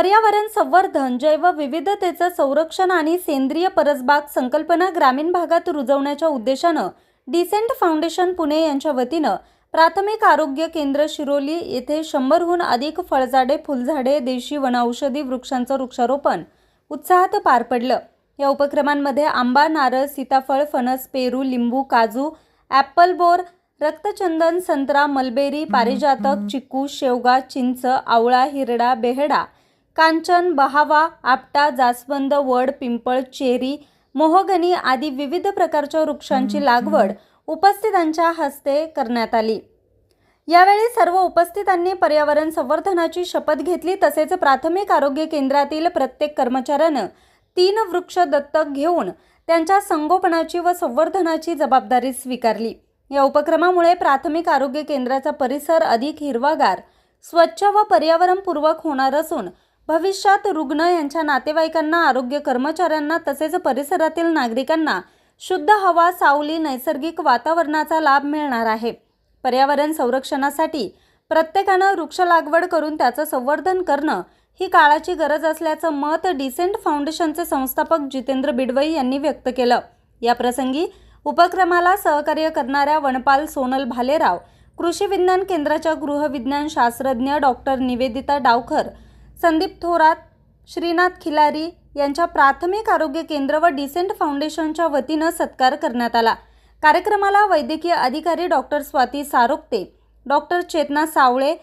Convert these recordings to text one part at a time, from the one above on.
पर्यावरण संवर्धन, जैवविविधतेचं संरक्षण आणि सेंद्रिय परसबाग संकल्पना ग्रामीण भागात रुजवण्याच्या उद्देशानं डिसेंट फाउंडेशन पुणे यांच्या वतीनं प्राथमिक आरोग्य केंद्र शिरोली येथे 100हून अधिक फळझाडे, फुलझाडे, देशी वनौषधी वृक्षांचं वृक्षारोपण उत्साहात पार पडलं। या उपक्रमांमध्ये आंबा, नारळ, सीताफळ, फणस, पेरू, लिंबू, काजू, ॲपल, बोर, रक्तचंदन, संत्रा, मलबेरी, पारिजातक, चिकू, शेवगा, चिंच, आवळा, हिरडा, बेहडा, कांचन, बहावा, आपटा, जास्वंद, वड, पिंपळ, चेरी, मोहगनी आदी विविध प्रकारच्या वृक्षांची लागवड उपस्थितांच्या हस्ते करण्यात आली। यावेळी सर्व उपस्थितांनी पर्यावरण संवर्धनाची शपथ घेतली। तसेच प्राथमिक आरोग्य केंद्रातील प्रत्येक कर्मचाऱ्यानं 3 वृक्ष दत्तक घेऊन त्यांच्या संगोपनाची व संवर्धनाची जबाबदारी स्वीकारली। या उपक्रमामुळे प्राथमिक आरोग्य केंद्राचा परिसर अधिक हिरवागार, स्वच्छ व पर्यावरणपूर्वक होणार असून भविष्यात रुग्ण, यांच्या नातेवाईकांना, आरोग्य कर्मचाऱ्यांना तसेच परिसरातील नागरिकांना शुद्ध हवा, सावली, नैसर्गिक वातावरणाचा लाभ मिळणार आहे। पर्यावरण संरक्षणासाठी प्रत्येकानं वृक्ष लागवड करून त्याचं संवर्धन करणं ही काळाची गरज असल्याचं मत डिसेंट फाउंडेशनचे संस्थापक जितेंद्र बिडवई यांनी व्यक्त केलं। या प्रसंगी उपक्रमाला सहकार्य करणाऱ्या वनपाल सोनल भालेराव, कृषी विज्ञान केंद्राच्या गृहविज्ञान शास्त्रज्ञ डॉक्टर निवेदिता डावखर, संदीप थोरात, श्रीनाथ खिलारी यांच्या प्राथमिक आरोग्य केंद्र व डिसेंट फाउंडेशनच्या वतीनं सत्कार करण्यात आला। कार्यक्रमाला वैद्यकीय अधिकारी डॉक्टर स्वाती सारोक्ते, डॉक्टर चेतना सावळे,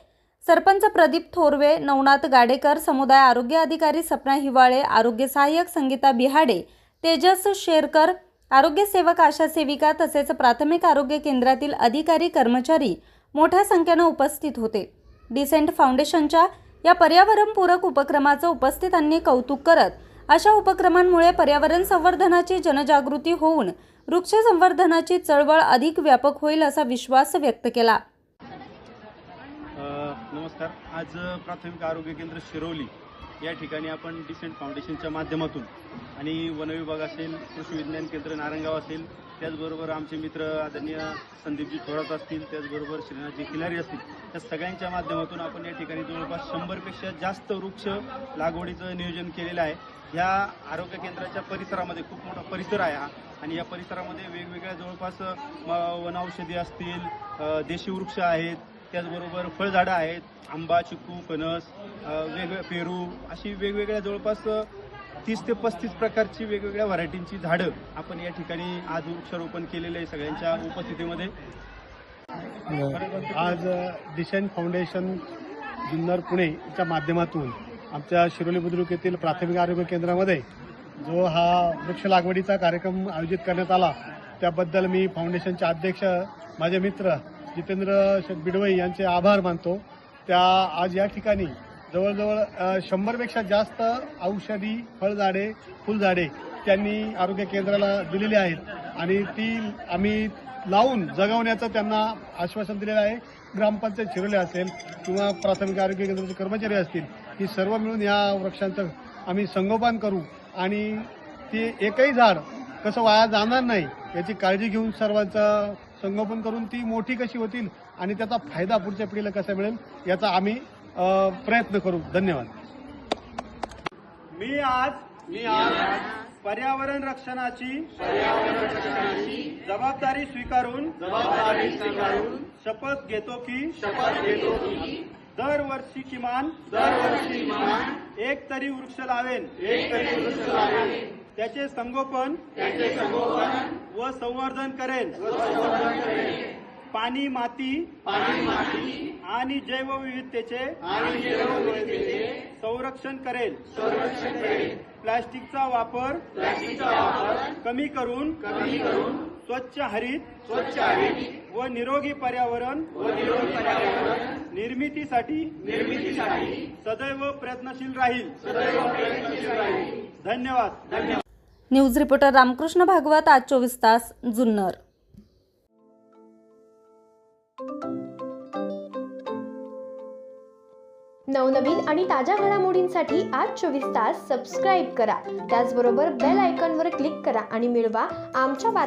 सरपंच प्रदीप थोरवे, नवनाथ गाडेकर, समुदाय आरोग्य अधिकारी सपना हिवाळे, आरोग्य सहाय्यक संगीता बिहाडे, तेजस शेरकर, आरोग्य सेवक, आशा सेविका तसेच प्राथमिक आरोग्य केंद्रातील अधिकारी, कर्मचारी मोठ्या संख्येने उपस्थित होते। डिसेंट फाउंडेशनच्या या पर्यावरणपूरक उपक्रमाचं उपस्थितांनी कौतुक करत अशा उपक्रमांमुळे पर्यावरण संवर्धनाची जनजागृती होऊन वृक्ष संवर्धनाची चळवळ अधिक व्यापक होईल असा विश्वास व्यक्त केला। नमस्कार। आज प्राथमिक आरोग्य केंद्र शिरोली या ठिकाणी आपण डिसेंट फाउंडेशनच्या माध्यमातून आणि वन विभाग असेल, कृषी विज्ञान केंद्र नारंगाव असेल, त्याचबरोबर आमचे मित्र आदरणीय संदीपजी थोरात असतील, त्याचबरोबर श्रीनाथजी खिलारी असतील, त्या सगळ्यांच्या माध्यमातून आपण या ठिकाणी जवळपास 100पेक्षा जास्त वृक्ष लागवडीचं नियोजन केलेलं आहे। ह्या आरोग्य केंद्राच्या परिसरामध्ये खूप मोठा परिसर आहे हा, आणि या परिसरामध्ये वेगवेगळ्या जवळपास वनौषधी असतील, देशी वृक्ष आहेत, त्याचबरोबर फळझाडं आहेत, आंबा, चिकू, फणस, वेगवेगळे पेरू, अशी वेगवेगळ्या जवळपास 30 ते 35 प्रकारची वेगवेगळ्या व्हरायटींची झाडं आपण या ठिकाणी आज वृक्षारोपण केलेलं आहे सगळ्यांच्या उपस्थितीमध्ये। आज डिसेंट फाउंडेशन जुन्नर पुणेच्या माध्यमातून आमच्या शिरोली बुद्रुक येथील प्राथमिक आरोग्य केंद्रामध्ये जो हा वृक्ष लागवडीचा कार्यक्रम आयोजित करण्यात आला, त्याबद्दल मी फाउंडेशनचे अध्यक्ष माझे मित्र जितेंद्र बिडवई यांचे आभार मानतो। त्या आज या ठिकाणी जवळजवळ 100पेक्षा जास्त औषधी, फळझाडे, फुलझाडे त्यांनी आरोग्य केंद्राला दिलेली आहेत आणि ती आम्ही लावून जगवण्याचं त्यांना आश्वासन दिलेलं आहे। ग्रामपंचायत शिरोली असेल किंवा प्राथमिक आरोग्य केंद्राचे कर्मचारी असतील, ही सर्व मिळून या वृक्षांचं आम्ही संगोपन करू आणि ते एकही झाड कसं वाया जाणार नाही याची काळजी घेऊन सर्वांचं संगोपन करून ती मोठी कशी होतील आणि त्याचा फायदा पुढच्या पिढीला कसा मिळेल याचा आम्ही प्रयत्न करू। धन्यवाद। मी आज पर्यावरण रक्षणाची जबाबदारी स्वीकारून शपथ घेतो की दरवर्षी किमान 1 तरी वृक्ष लावेन, त्याचे संगोपन व संवर्धन करेन, पाणी, माती आणि जैवविविधतेचे संरक्षण करेल, प्लास्टिकचा वापर कमी करून स्वच्छ हरित व निरोगी पर्यावरण निर्मितीसाठी सदैव प्रयत्नशील राहील। धन्यवाद। न्यूज रिपोर्टर रामकृष्ण भागवत, आज 24 तास, जुन्नर। नवनवीन आणि ताज्या घडामोडींसाठी आज 24 तास सबस्क्राईब करा। त्याचबरोबर बेल आयकॉनवर क्लिक करा आणि मिळवा आमच्या बातम्या।